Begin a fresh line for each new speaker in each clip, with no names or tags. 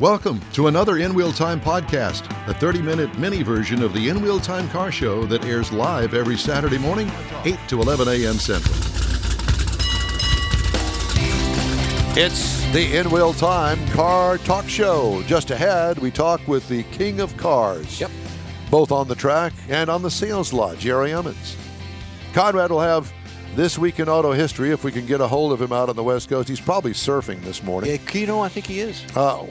Welcome to another In Wheel Time podcast, a 30-minute mini version of the In Wheel Time car show that airs live every Saturday morning, 8 to 11 a.m. Central.
It's the In Wheel Time car talk show. Just ahead, we talk with the king of cars.
Yep.
Both on the track and on the sales lot, Jerry Emmons. Conrad will have This Week in Auto History if we can get a hold of him out on the West Coast. He's probably surfing this morning.
Yeah, I think he is.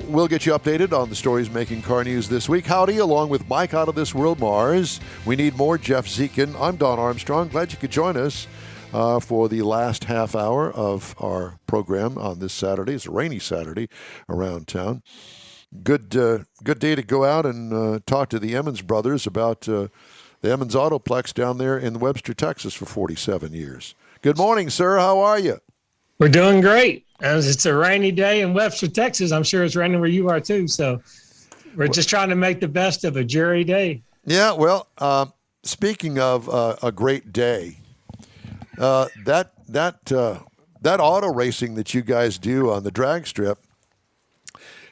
We'll get you updated on the stories making car news this week. Howdy, along with Mike Out of This World Mars. We need more Jeff Zekin. I'm Don Armstrong. Glad you could join us for the last half hour of our program on this Saturday. It's a rainy Saturday around town. Good day to go out and talk to the Emmons Brothers about the Emmons Autoplex down there in Webster, Texas for 47 years. Good morning, sir. How are you?
We're doing great. As it's a rainy day in Webster, Texas. I'm sure it's raining where you are too. So we're just trying to make the best of a dreary day.
Yeah, well, speaking of a great day, that auto racing that you guys do on the drag strip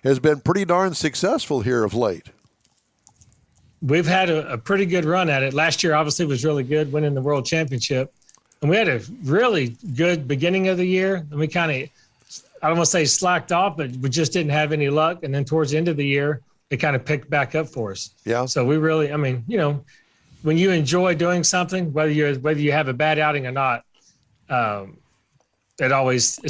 has been pretty darn successful here of late.
We've had a pretty good run at it. Last year, obviously, was really good, winning the world championship. And we had a really good beginning of the year. And we kind of, I don't want to say slacked off, but we just didn't have any luck. And then towards the end of the year, it kind of picked back up for us. Yeah. So we really, I mean, you know, when you enjoy doing something, whether you have a bad outing or not, it's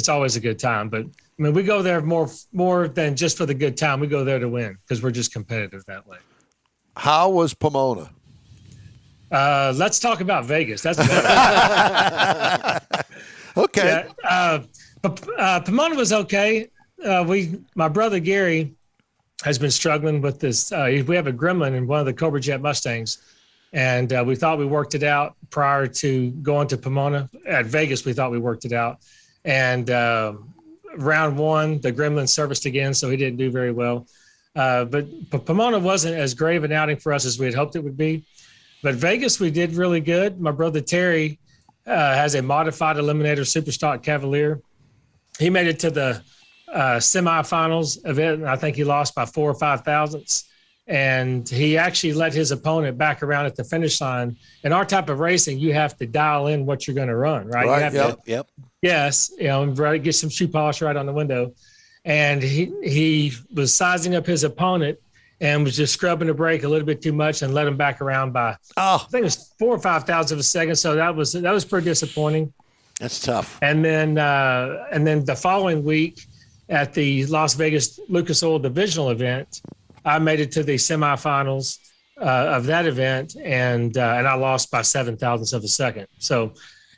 always a good time. But I mean, we go there more than just for the good time. We go there to win because we're just competitive that way.
How was Pomona?
Let's talk about Vegas. That's better.
Okay.
Pomona was okay. My brother Gary has been struggling with this. We have a gremlin in one of the Cobra Jet Mustangs, and we thought we worked it out prior to going to Pomona. At Vegas, we thought we worked it out. And round one, the gremlin serviced again, so he didn't do very well. But Pomona wasn't as great of an outing for us as we had hoped it would be. But Vegas, we did really good. My brother Terry has a modified Eliminator Superstock Cavalier. He made it to the semifinals event, and I think he lost by 4 or 5 thousandths. And he actually let his opponent back around at the finish line. In our type of racing, you have to dial in what you're going to run, right?
Right.
You have to, yes, you know, get some shoe polish right on the window. And he was sizing up his opponent and was just scrubbing the brake a little bit too much and let him back around by, I think it was 4 or 5 thousandths of a second. So that was pretty disappointing.
That's tough.
And then the following week at the Las Vegas Lucas Oil Divisional event, I made it to the semifinals of that event, and I lost by 7 thousandths of a second. So,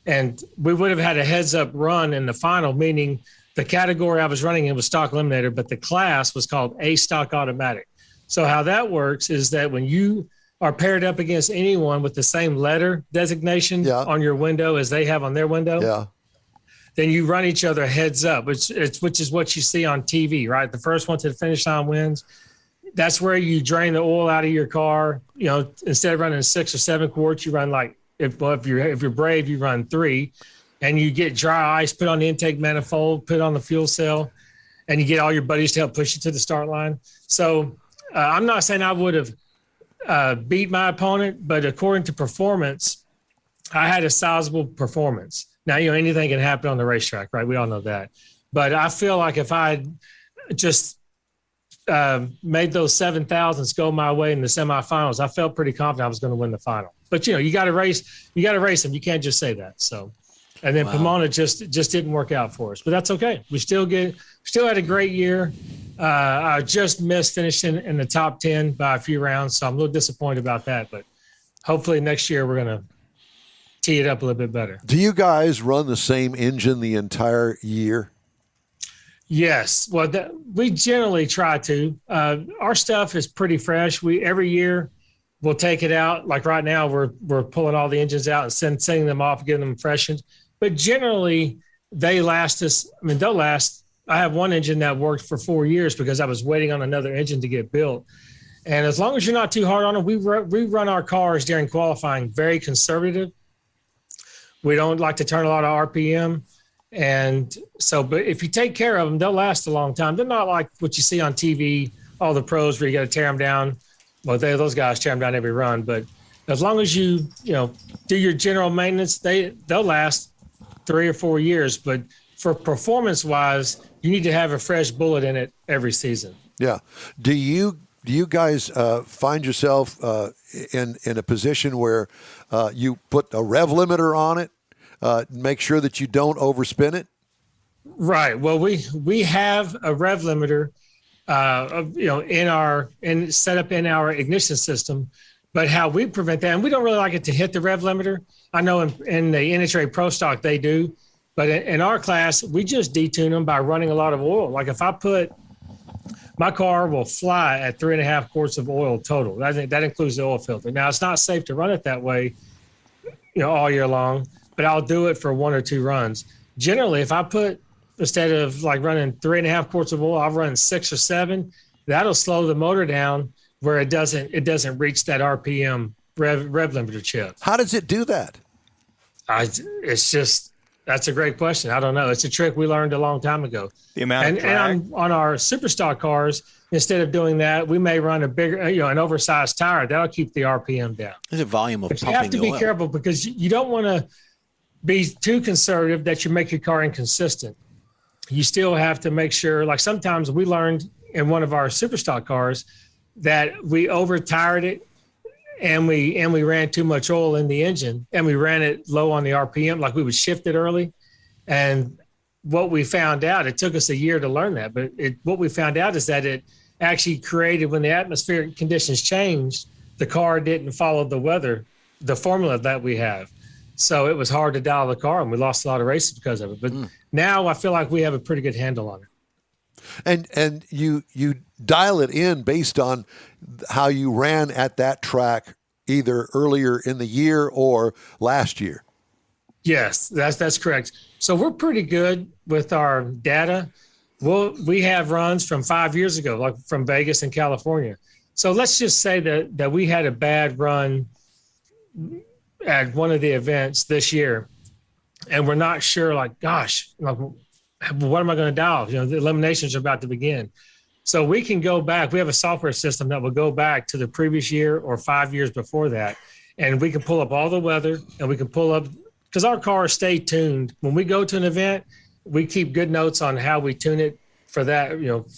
and we would have had a heads-up run in the final, meaning the category I was running in was stock eliminator, but the class was called A Stock Automatic. So how that works is that when you are paired up against anyone with the same letter designation on your window as they have on their window, then you run each other heads up, which is what you see on TV, right? The first one to the finish line wins. That's where you drain the oil out of your car. You know, instead of running 6 or 7 quarts, you run like if you're brave, you run 3, and you get dry ice put on the intake manifold, put on the fuel cell, and you get all your buddies to help push you to the start line. So I'm not saying I would have beat my opponent, but according to performance, I had a sizable performance. Now, you know, anything can happen on the racetrack, right? We all know that. But I feel like if I just made those 7 thousandths go my way in the semifinals, I felt pretty confident I was going to win the final. But, you know, you got to race them. You can't just say that. So, and then Pomona just didn't work out for us, but that's okay. We still had a great year. I just missed finishing in the top 10 by a few rounds, so I'm a little disappointed about that. But hopefully next year we're going to tee it up a little bit better.
Do you guys run the same engine the entire year?
Yes. Well, we generally try to. Our stuff is pretty fresh. Every year we'll take it out. Like right now, we're pulling all the engines out and sending them off, getting them freshened. But generally, they last us. I mean, they'll last. I have one engine that worked for 4 years because I was waiting on another engine to get built. And as long as you're not too hard on them, we run our cars during qualifying very conservative. We don't like to turn a lot of RPM. And so, but if you take care of them, they'll last a long time. They're not like what you see on TV all the pros where you got to tear them down. Well, those guys tear them down every run, but as long as you do your general maintenance, they'll last 3 or 4 years. But for performance wise, you need to have a fresh bullet in it every season.
Yeah. Do you guys find yourself in a position where you put a rev limiter on it, make sure that you don't overspin it?
Right. Well, we have a rev limiter, set up in our ignition system. But how we prevent that, and we don't really like it to hit the rev limiter. I know in the NHRA Pro Stock they do, but in our class we just detune them by running a lot of oil. Like if I put my car will fly at 3.5 quarts of oil total. That includes the oil filter. Now it's not safe to run it that way, all year long, but I'll do it for 1 or 2 runs. Generally, if I put, instead of like running 3.5 quarts of oil, I'll run 6 or 7. That'll slow the motor down where it doesn't reach that RPM rev limiter chip.
How does it do that?
That's a great question. I don't know. It's a trick we learned a long time ago.
The amount of drag.
And on our Superstock cars, instead of doing that, we may run a bigger, an oversized tire. That'll keep the RPM down.
There's a volume of
but
pumping
you have to be careful because you don't want to be too conservative that you make your car inconsistent. You still have to make sure, like sometimes we learned in one of our Superstock cars that we over-tired it and we ran too much oil in the engine and we ran it low on the RPM, like we would shift it early. And what we found out, it took us a year to learn that, but what we found out is that it actually created, when the atmospheric conditions changed, the car didn't follow the weather, the formula that we have. So it was hard to dial the car and we lost a lot of races because of it. But now I feel like we have a pretty good handle on it.
And you dial it in based on how you ran at that track either earlier in the year or last year.
Yes, that's correct. So we're pretty good with our data. We have runs from 5 years ago, like from Vegas and California. So let's just say that we had a bad run at one of the events this year, and we're not sure, like, gosh, like, what am I going to dial? The eliminations are about to begin. So we can go back. We have a software system that will go back to the previous year or 5 years before that. And we can pull up all the weather and we can pull up, because our cars stay tuned. When we go to an event, we keep good notes on how we tune it for that,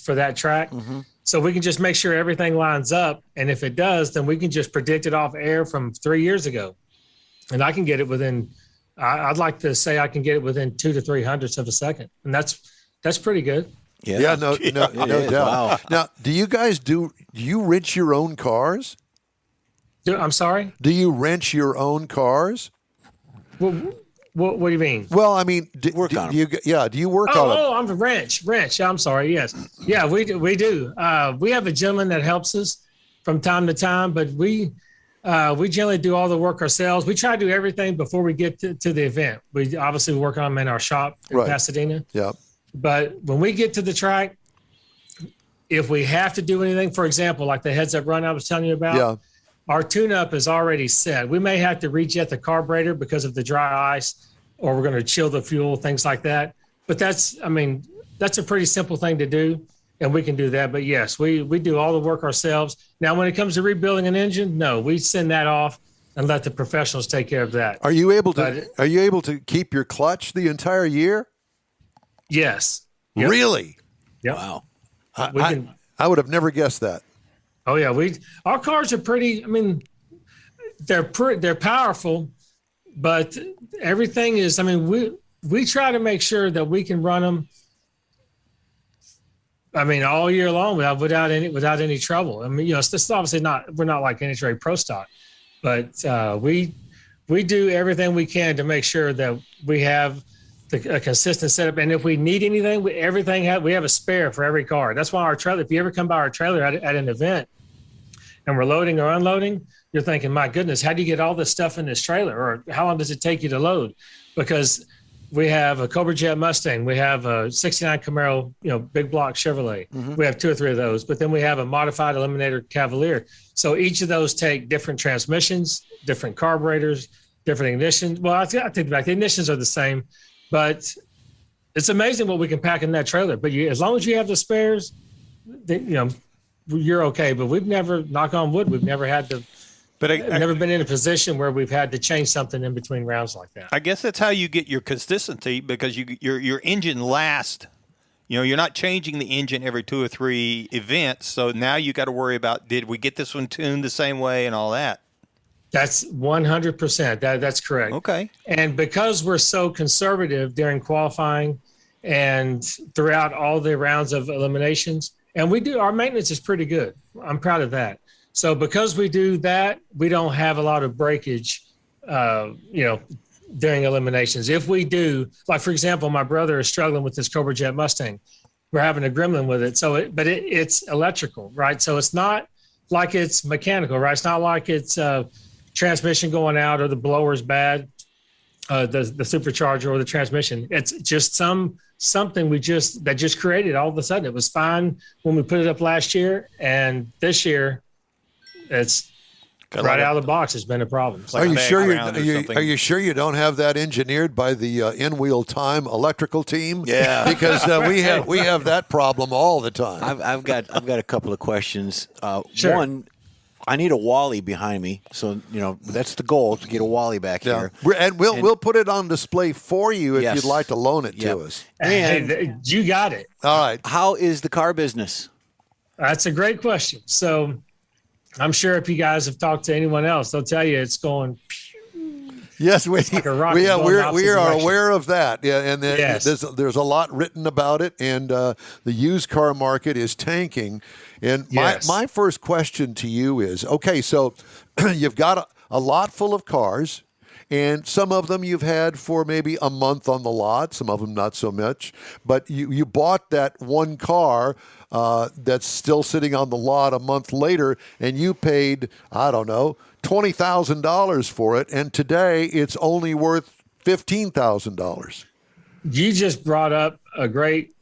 for that track. Mm-hmm. So we can just make sure everything lines up. And if it does, then we can just predict it off air from 3 years ago. And I can get it within, I'd like to say I can get it within 2 to 3 hundredths of a second. And that's pretty good.
Yeah, no doubt. Wow. Now, do you guys do you wrench your own cars?
I'm sorry?
Do you wrench your own cars?
Well, what do you mean?
Well, I mean, do you work on them?
Oh, I'm the wrench. I'm sorry. Yes. Yeah, we do. We have a gentleman that helps us from time to time, but we generally do all the work ourselves. We try to do everything before we get to the event. We obviously work on them in our shop in Pasadena.
Yeah.
But when we get to the track, if we have to do anything, for example, like the heads-up run I was telling you about, our tune-up is already set. We may have to rejet the carburetor because of the dry ice, or we're going to chill the fuel, things like that. But that's a pretty simple thing to do, and we can do that. But yes, we do all the work ourselves. Now, when it comes to rebuilding an engine, no, we send that off and let the professionals take care of that.
Are you able to keep your clutch the entire year?
Yes.
Yep. Really?
Yep.
Wow.
I would have never guessed that.
Oh yeah, our cars are pretty. I mean, they're powerful, but everything is. I mean, we try to make sure that we can run them. I mean, all year long without any trouble. I mean, it's obviously not. We're not like NHRA Pro Stock, but we do everything we can to make sure that we have a consistent setup. And if we need anything, we have a spare for every car. That's why our trailer. If you ever come by our trailer at an event, and we're loading or unloading, you're thinking, my goodness, how do you get all this stuff in this trailer? Or how long does it take you to load? Because we have a Cobra Jet Mustang. We have a 69 Camaro, big block Chevrolet. Mm-hmm. We have 2 or 3 of those. But then we have a modified Eliminator Cavalier. So each of those take different transmissions, different carburetors, different ignitions. Well, I take back. The ignitions are the same. But it's amazing what we can pack in that trailer. But as long as you have the spares, you're okay. But we've never, knock on wood, we've never had to.
But
I've never been in a position where we've had to change something in between rounds like that.
I guess that's how you get your consistency, because your engine lasts. You're not changing the engine every 2 or 3 events. So now you got to worry about, did we get this one tuned the same way and all that?
That's 100%. That's correct.
Okay.
And because we're so conservative during qualifying and throughout all the rounds of eliminations, and our maintenance is pretty good. I'm proud of that. So because we do that, we don't have a lot of breakage, during eliminations. If we do, like, for example, my brother is struggling with this Cobra Jet Mustang. We're having a gremlin with it. So it's electrical, right? So it's not like it's mechanical, right? It's not like it's transmission going out or the blower's bad, the supercharger or the transmission. It's just something that just created all of a sudden. It was fine when we put it up last year, and this year it's right out of the box. It's been a problem.
Are you sure you don't have that engineered by the in-wheel time electrical team?
Yeah,
because we have that problem all the time.
I've got a couple of questions.
Sure.
One, I need a Wally behind me, so that's the goal, to get a Wally back here.
And we'll put it on display for you if
Yes.
you'd like to loan it to us.
And you got it.
All right.
How is the car business?
That's a great question. So I'm sure if you guys have talked to anyone else, they'll tell you it's going.
Yes, we
like a rocket going
are
opposite direction.
aware of that. Yeah, and
Yes.
there's a lot written about it, and the used car market is tanking. And
Yes.
my first question to you is, okay, so you've got a lot full of cars, and some of them you've had for maybe a month on the lot, some of them not so much, but you bought that one car that's still sitting on the lot a month later, and you paid, I don't know, $20,000 for it, and today it's only worth $15,000.
You just brought up a great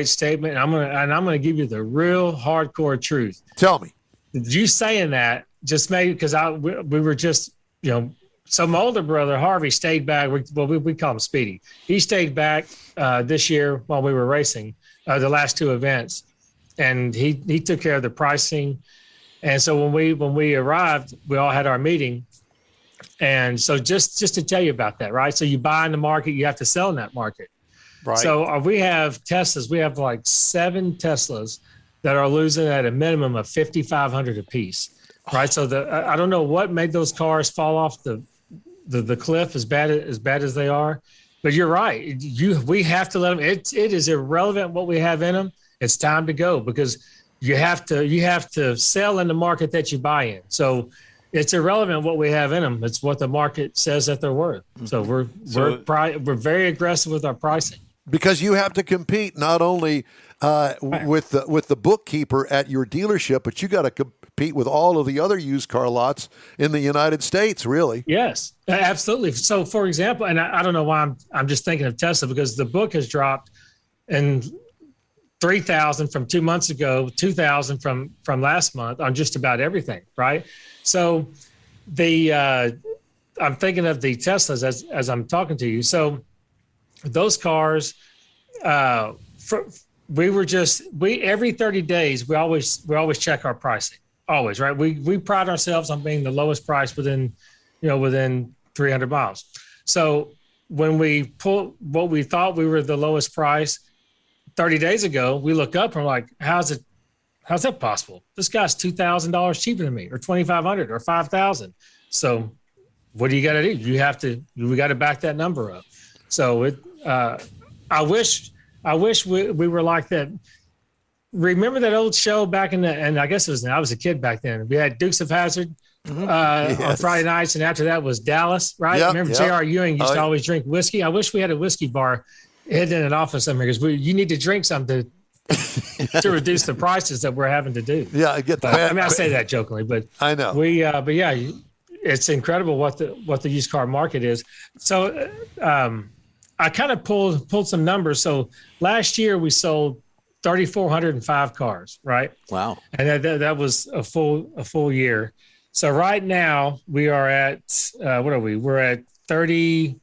statement. I'm gonna give you the real hardcore truth.
Tell me.
You saying that just made, because we were just So my older brother Harvey stayed back. We call him Speedy. He stayed back this year while we were racing the last 2 events, and he took care of the pricing. And so when we arrived, we all had our meeting. And so just to tell you about that, right? So you buy in the market, you have to sell in that market.
Right.
So we have Teslas. We have like 7 Teslas that are losing at a minimum of $5,500 a piece, right? So I don't know what made those cars fall off the cliff as bad as they are, but you're right. We have to let them. It is irrelevant what we have in them. It's time to go, because you have to sell in the market that you buy in. So it's irrelevant what we have in them. It's what the market says that they're worth. So we're very aggressive with our pricing,
because you have to compete not only with the bookkeeper at your dealership, but you got to compete with all of the other used car lots in the United States, really.
Yes, absolutely. So, for example, and I don't know why I'm just thinking of Tesla, because the book has dropped in 3,000 from 2 months ago, 2,000 from last month on just about everything, right? So I'm thinking of the Teslas as I'm talking to you. So those cars, every 30 days, we always check our pricing, always, right? We pride ourselves on being the lowest price within 300 miles. So when we pull what we thought we were the lowest price 30 days ago, we look up and we're like, how's that possible? This guy's $2,000 cheaper than me, or $2,500 or $5,000. So what do you got to do? We got to back that number up. So I wish we were like that. Remember that old show back and I guess I was a kid back then. We had Dukes of Hazzard on Friday nights, and after that was Dallas, right?
Yep,
Remember J.R. Ewing used to always drink whiskey. I wish we had a whiskey bar hidden in an office somewhere, because you need to drink something to reduce the prices that we're having to do.
Yeah, I get that.
I say that jokingly, but
I know.
But yeah, it's incredible what the used car market is. So I kind of pulled some numbers. So last year we sold 3,405 cars, right?
Wow. And
that was a full year. So right now we are at what are we? We're at 30.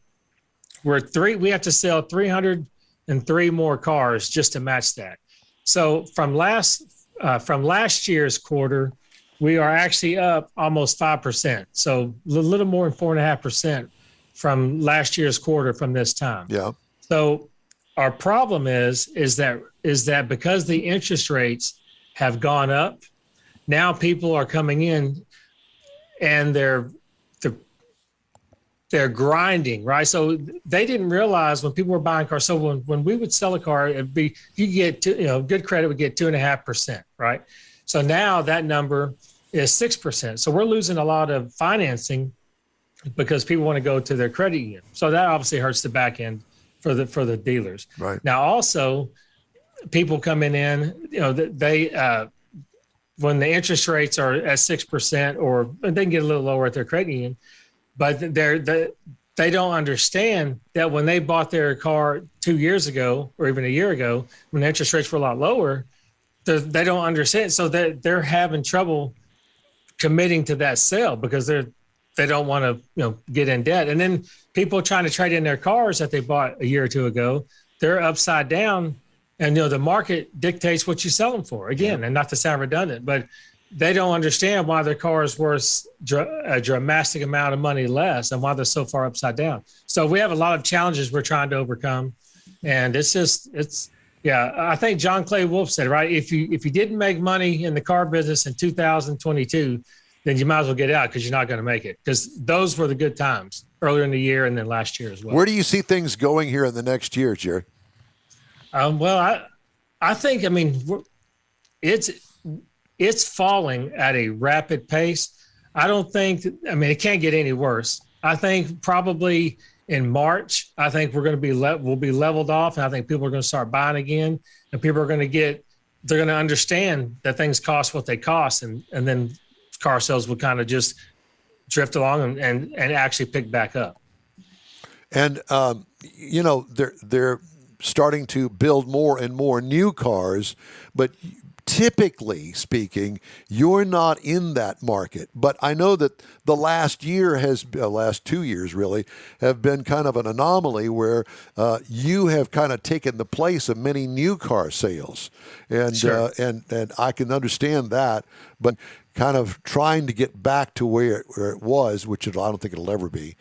We have to sell 303 more cars just to match that. So from last from last year's quarter, we are actually up almost 5%. So a little more than 4.5% from last year's quarter from this time.
Yeah.
So our problem is that because the interest rates have gone up, now people are coming in and they're grinding, right? So they didn't realize when people were buying cars. So when we would sell a car, it'd be, you get good credit would get 2.5%, right? So now that number is 6%. So we're losing a lot of financing because people want to go to their credit union. So that obviously hurts the back end for the dealers.
Right.
Now also, people coming in, they when the interest rates are at 6%, or they can get a little lower at their credit union, but they don't understand that when they bought their car 2 years ago or even a year ago, when the interest rates were a lot lower, they don't understand. So they're having trouble committing to that sale because they don't want to get in debt. And then people trying to trade in their cars that they bought a year or two ago, they're upside down. And the market dictates what you sell them for. Again, and not to sound redundant, but they don't understand why their car is worth a dramatic amount of money less and why they're so far upside down. So we have a lot of challenges we're trying to overcome. And I think John Clay Wolf said, right, if you didn't make money in the car business in 2022, then you might as well get out because you're not going to make it, because those were the good times earlier in the year and then last year as well.
Where do you see things going here in the next year, Jerry?
Well, I think, it's falling at a rapid pace. I don't think, it can't get any worse. I think probably in March, I think we're going to we'll be leveled off, and I think people are going to start buying again, and people are going to they're going to understand that things cost what they cost, and then car sales will kind of just drift along and actually pick back up.
And, they're starting to build more and more new cars, but typically speaking, you're not in that market. But I know that the last 2 years really have been kind of an anomaly where you have kind of taken the place of many new car sales. And,
sure.
and I can understand that, but kind of trying to get back to where it was, which I don't think it'll ever be,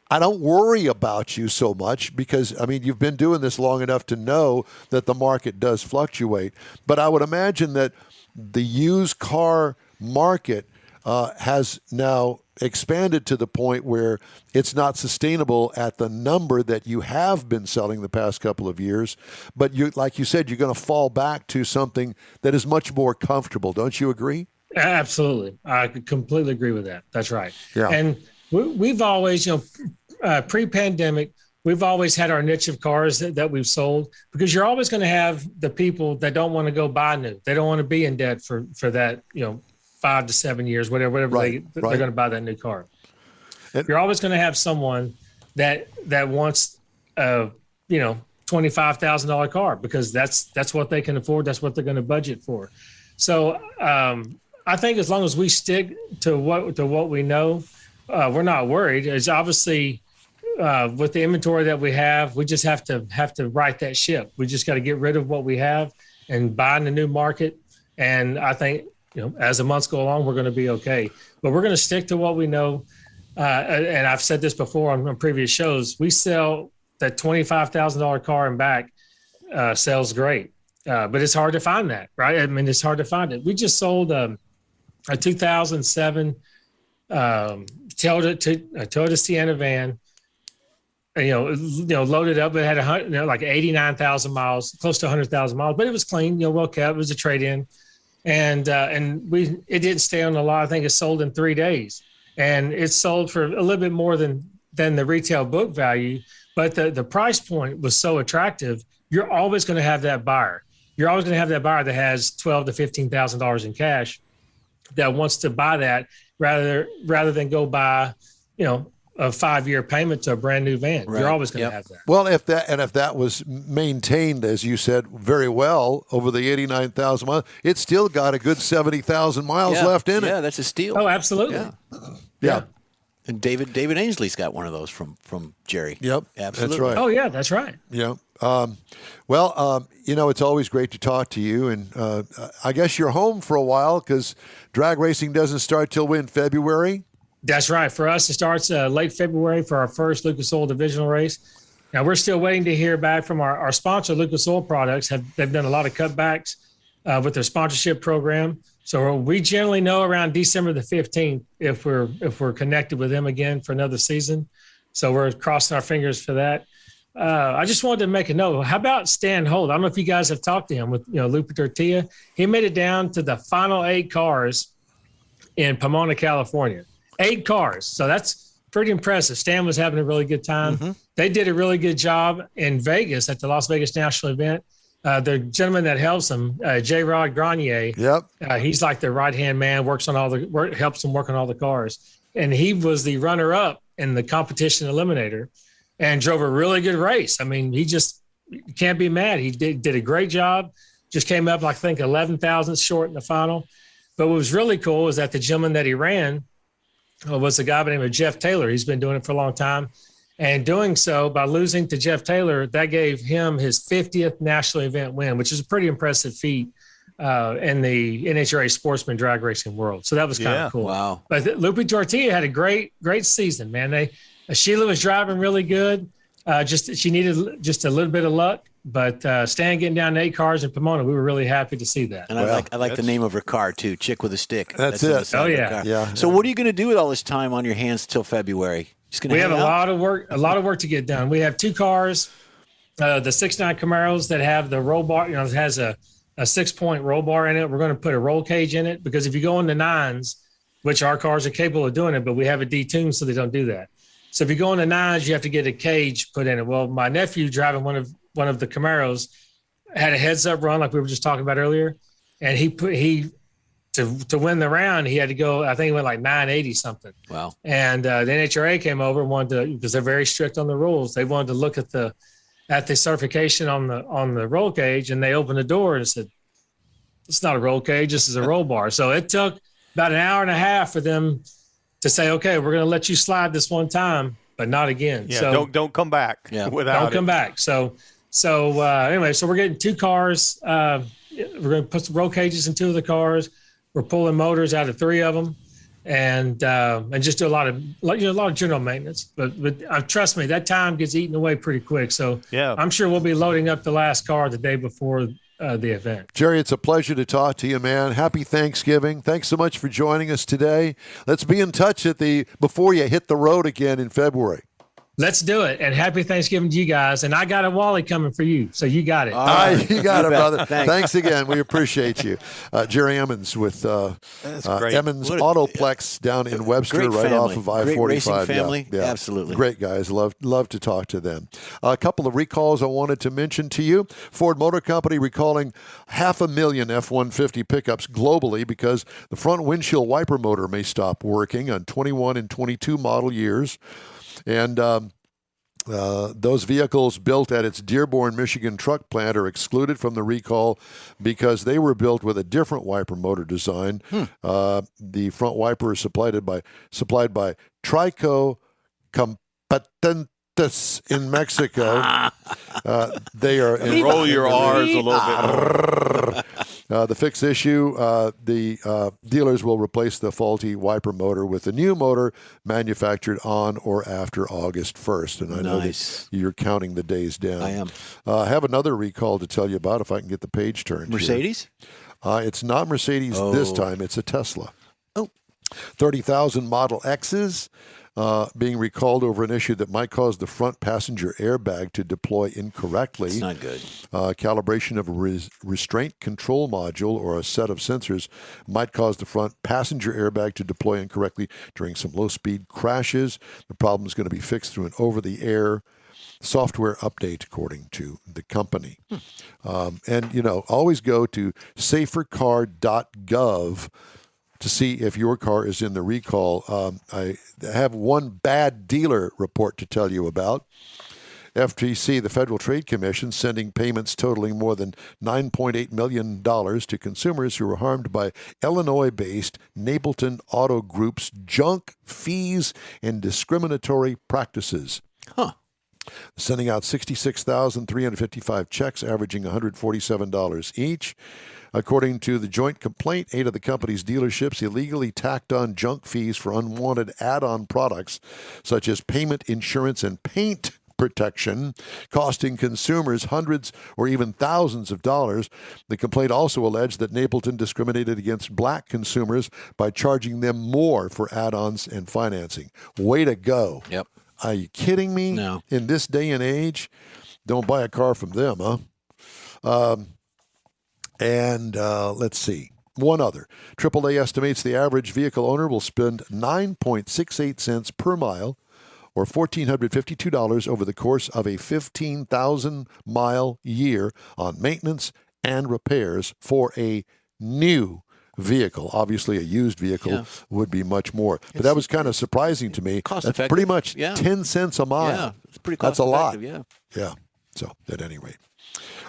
I don't worry about you so much because, you've been doing this long enough to know that the market does fluctuate. But I would imagine that the used car market has now expanded to the point where it's not sustainable at the number that you have been selling the past couple of years. But like you said, you're going to fall back to something that is much more comfortable. Don't you agree?
Absolutely. I completely agree with that. That's right.
Yeah.
And we've always, pre-pandemic, we've always had our niche of cars that we've sold, because you're always going to have the people that don't want to go buy new. They don't want to be in debt for that, 5 to 7 years, whatever
Right.
they're going to buy that new car. You're always going to have someone that wants $25,000 car because that's what they can afford. That's what they're going to budget for. So I think as long as we stick to what we know, we're not worried. It's obviously with the inventory that we have, we just have to right that ship. We just got to get rid of what we have and buy in the new market. And I think, as the months go along, we're going to be okay. But we're going to stick to what we know. And I've said this before on previous shows. We sell that $25,000 car and back sells great. But it's hard to find that, right? It's hard to find it. We just sold a 2007 Toyota Sienna van, loaded up. It had 89,000 miles, close to 100,000 miles, but it was clean, well kept. It was a trade-in, and it didn't stay on the lot. I think it sold in 3 days, and it sold for a little bit more than the retail book value. But the price point was so attractive. You're always going to have that buyer. You're always going to have that buyer that has $12,000 to $15,000 in cash that wants to buy that rather than go buy, a 5-year payment to a brand new van. Right. You're always going to have that.
Well, if that was maintained, as you said, very well over the 89,000 miles, it's still got a good 70,000 miles left in it.
Yeah, that's a steal.
Oh, absolutely.
Yeah.
And David Ainsley's got one of those from Jerry.
Yep,
Absolutely.
that's right.
Oh yeah, that's right.
Yeah. It's always great to talk to you. And I guess you're home for a while because drag racing doesn't start till in February.
That's right. For us, it starts late February for our first Lucas Oil divisional race. Now, we're still waiting to hear back from our sponsor, Lucas Oil Products. They've done a lot of cutbacks with their sponsorship program. So we generally know around December the 15th if we're connected with them again for another season. So we're crossing our fingers for that. I just wanted to make a note. How about Stan Holt? I don't know if you guys have talked to him with Lupe Tortilla. He made it down to the final 8 cars in Pomona, California. 8 cars. So that's pretty impressive. Stan was having a really good time. Mm-hmm. They did a really good job in Vegas at the Las Vegas National event. The gentleman that helps him, J. Rod Grenier.
Yep.
He's like the right-hand man, helps him work on all the cars. And he was the runner-up in the competition eliminator and drove a really good race. I mean, he just can't be mad. He did a great job. Just came up, I think, 11 thousandths short in the final. But what was really cool is that the gentleman that he ran was a guy by the name of Jeff Taylor. He's been doing it for a long time. And doing so, by losing to Jeff Taylor, that gave him his 50th national event win, which is a pretty impressive feat in the NHRA Sportsman drag racing world. So that was kind of cool.
Wow.
But Lupe Tortilla had a great season, man. Sheila was driving really good. She needed just a little bit of luck. But Stan getting down to 8 cars in Pomona, we were really happy to see that.
And I like the name of her car, too, Chick with a Stick.
That's it.
Oh, yeah.
Yeah.
So what are you going to do with all this time on your hands till February?
We have a lot of work to get done. We have 2 cars, the 6.9 Camaros that have the roll bar, it has a 6-point roll bar in it. We're going to put a roll cage in it because if you go into 9s, which our cars are capable of doing it, but we have it detuned so they don't do that. So if you go into 9s, you have to get a cage put in it. Well, my nephew driving one of the Camaros had a heads-up run like we were just talking about earlier, and to win the round, he had to go, I think he went like 980 something.
Wow. And
the NHRA came over and wanted to, because they're very strict on the rules. They wanted to look at the certification on the roll cage, and they opened the door and said, it's not a roll cage, this is a roll bar. So it took about an hour and a half for them to say, okay, we're going to let you slide this one time, but not again.
Yeah,
so
don't come back.
Yeah.
Don't come back. So anyway, so we're getting 2 cars. We're going to put some roll cages in 2 of the cars. We're pulling motors out of 3 of them, and just do a lot of general maintenance. But trust me, that time gets eaten away pretty quick. So
yeah,
I'm sure we'll be loading up the last car the day before the event.
Jerry, it's a pleasure to talk to you, man. Happy Thanksgiving. Thanks so much for joining us today. Let's be in touch before you hit the road again in February.
Let's do it. And happy Thanksgiving to you guys. And I got a Wally coming for you. So you got it.
All right. You got it, brother. Thanks again. We appreciate you. Jerry Emmons with Emmons Autoplex down in Webster, right off of I-45.
Great racing family.
Yeah.
Absolutely.
Great guys. Love to talk to them. A couple of recalls I wanted to mention to you. Ford Motor Company recalling 500,000 F-150 pickups globally because the front windshield wiper motor may stop working on 21 and 22 model years. And those vehicles built at its Dearborn, Michigan truck plant are excluded from the recall because they were built with a different wiper motor design. The front wiper is supplied by Trico Competentes in Mexico. They are
roll your R's a little bit.
The fixed issue, the dealers will replace the faulty wiper motor with a new motor manufactured on or after August 1st. And I know that you're counting the days down.
I am.
I have another recall to tell you about if I can get the page turned.
Mercedes?
It's not Mercedes this time. It's a Tesla. 30,000 Model X's. Being recalled over an issue that might cause the front passenger airbag to deploy incorrectly.
It's not good.
Calibration of a restraint control module or a set of sensors might cause the front passenger airbag to deploy incorrectly during some low-speed crashes. The problem is going to be fixed through an over-the-air software update, according to the company. And, always go to safercar.gov to see if your car is in the recall. I have one bad dealer report to tell you about. FTC, the Federal Trade Commission, sending payments totaling more than $9.8 million to consumers who were harmed by Illinois-based Napleton Auto Group's junk fees and discriminatory practices. Sending out 66,355 checks, averaging $147 each. According to the joint complaint, 8 of the company's dealerships illegally tacked on junk fees for unwanted add-on products, such as payment insurance and paint protection, costing consumers hundreds or even thousands of dollars. The complaint also alleged that Napleton discriminated against black consumers by charging them more for add-ons and financing. Way to go.
Yep.
Are you kidding me?
No.
In this day and age, don't buy a car from them, huh? Let's see. One other. AAA estimates the average vehicle owner will spend 9.68 cents per mile, or $1,452 over the course of a 15,000-mile year on maintenance and repairs for a new vehicle. Obviously, a used vehicle would be much more. But that was kind of surprising to me.
Cost
That's
effective.
pretty much 10 cents a mile.
Yeah, it's pretty cost
That's a lot.
effective,
Yeah. So, at any rate.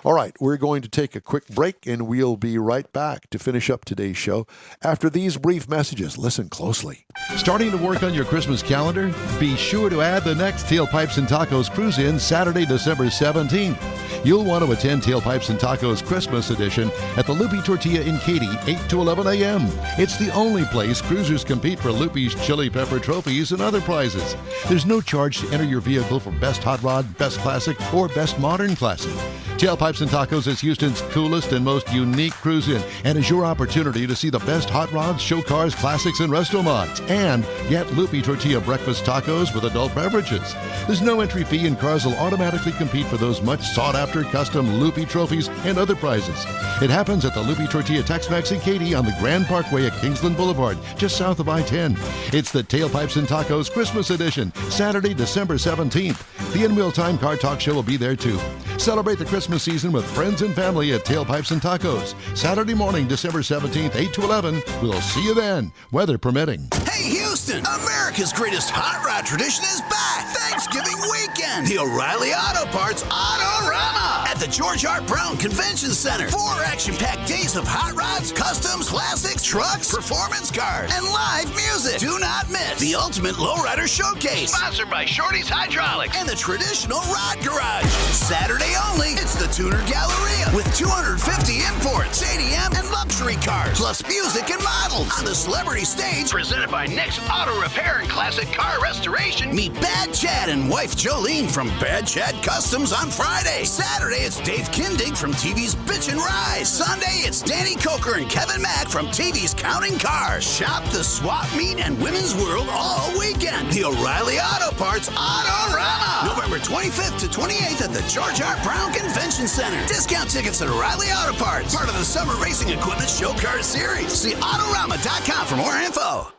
All right, we're going to take a quick break, and we'll be right back to finish up today's show after these brief messages. Listen closely.
Starting to work on your Christmas calendar? Be sure to add the next Tailpipes and Tacos Cruise-In Saturday, December 17th. You'll want to attend Tailpipes and Tacos Christmas Edition at the Loopy Tortilla in Katy, 8 to 11 a.m. It's the only place cruisers compete for Loopy's Chili Pepper trophies and other prizes. There's no charge to enter your vehicle for Best Hot Rod, Best Classic, or Best Modern Classic. Tailpipes and Tacos is Houston's coolest and most unique cruise-in and is your opportunity to see the best hot rods, show cars, classics, and resto mods. And get Loopy Tortilla breakfast tacos with adult beverages. There's no entry fee, and cars will automatically compete for those much sought-after custom Loopy trophies and other prizes. It happens at the Loopy Tortilla Tex-Mex in Katy on the Grand Parkway at Kingsland Boulevard, just south of I-10. It's the Tailpipes and Tacos Christmas Edition, Saturday, December 17th. The In Wheel Time Car Talk Show will be there too. Celebrate the Christmas season with friends and family at Tailpipes and Tacos. Saturday morning, December 17th, 8 to 11. We'll see you then, weather permitting.
Hey, Houston! America's greatest hot rod tradition is back! Thanksgiving weekend! The O'Reilly Auto Parts Autorama! At the George R. Brown Convention Center. 4 action-packed days of hot rods, customs, classics, trucks, performance cars, and live music. Do not miss the Ultimate Lowrider Showcase. Sponsored by Shorty's Hydraulics and the Traditional Rod Garage. Saturday only, it's the Tuner Galleria with 250 imports, JDM, and luxury cars, plus music and models. On the celebrity stage, presented by Nick's Auto Repair and Classic Car Restoration, meet Bad Chad and wife Jolene from Bad Chad Customs on Friday. Saturday, it's Dave Kindig from TV's Bitch and Rise. Sunday, it's Danny Coker and Kevin Mack from TV's Counting Cars. Shop the swap meet and women's world all weekend. The O'Reilly Auto Parts Autorama. November 25th to 28th at the George R. Brown Convention Center. Discount tickets at O'Reilly Auto Parts. Part of the Summer Racing Equipment Show Car Series. See Autorama.com for more info.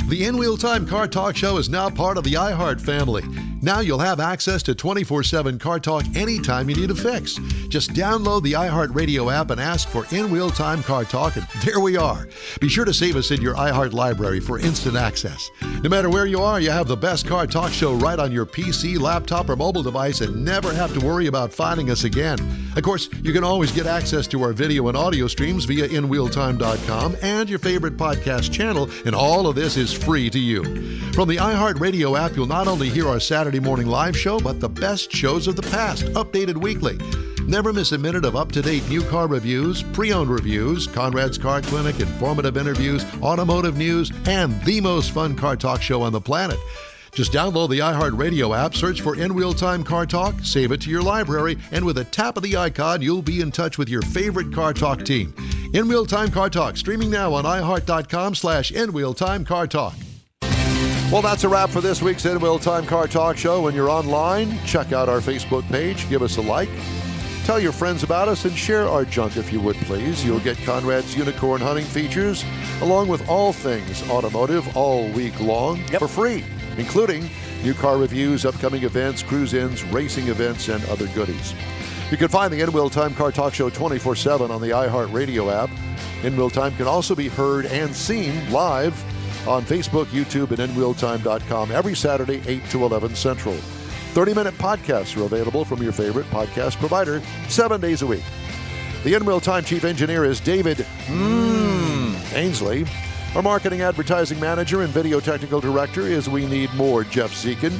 The In Wheel Time Car Talk Show is now part of the iHeart family. Now you'll have access to 24/7 Car Talk anytime you need a fix. Just download the iHeart Radio app and ask for In Wheel Time Car Talk, and there we are. Be sure to save us in your iHeart library for instant access. No matter where you are, you have the best Car Talk Show right on your PC, laptop, or mobile device and never have to worry about finding us again. Of course, you can always get access to our video and audio streams via InWheelTime.com and your favorite podcast channel, and all of this is free to you. From the iHeart Radio app, you'll not only hear our Saturday morning live show, but the best shows of the past, updated weekly. Never miss a minute of up-to-date new car reviews, pre-owned reviews, Conrad's Car Clinic, informative interviews, automotive news, and the most fun car talk show on the planet. Just download the iHeart Radio app, search for In Wheel Time Car Talk, save it to your library, and with a tap of the icon, you'll be in touch with your favorite Car Talk team. In Wheel Time Car Talk, streaming now on iHeart.com/In Wheel Time Car Talk.
Well, that's a wrap for this week's In Wheel Time Car Talk Show. When you're online, check out our Facebook page, give us a like, tell your friends about us, and share our junk if you would, please. You'll get Conrad's Unicorn Hunting features, along with all things automotive all week long for free, including new car reviews, upcoming events, cruise-ins, racing events, and other goodies. You can find the In Wheel Time Car Talk Show 24/7 on the iHeart Radio app. In Wheel Time can also be heard and seen live on Facebook, YouTube, and InWheelTime.com every Saturday, 8 to 11 Central. 30-minute podcasts are available from your favorite podcast provider 7 days a week. The In Real Time Chief Engineer is David Ainsley. Our Marketing Advertising Manager and Video Technical Director is We Need More Jeff Zekin.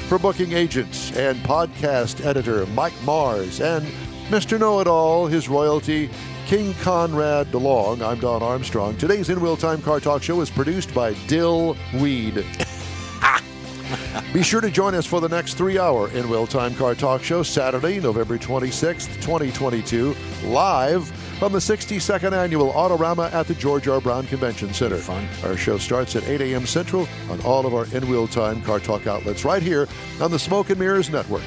For booking agents and podcast editor Mike Mars and Mr. Know-It-All, his royalty, King Conrad DeLong, I'm Don Armstrong. Today's In Real Time Car Talk Show is produced by Dill Weed. Be sure to join us for the next 3-hour In Real Time Car Talk Show, Saturday, November 26th, 2022, live from the 62nd Annual Autorama at the George R. Brown Convention Center.
Fun.
Our show starts at 8 a.m. Central on all of our In Real Time Car Talk outlets right here on the Smoke and Mirrors Network.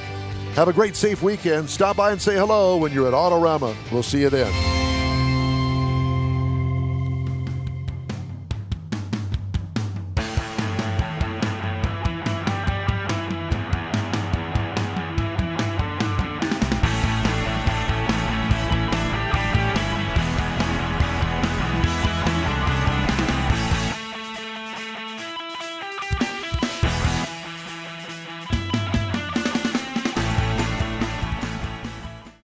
Have a great, safe weekend. Stop by and say hello when you're at Autorama. We'll see you then.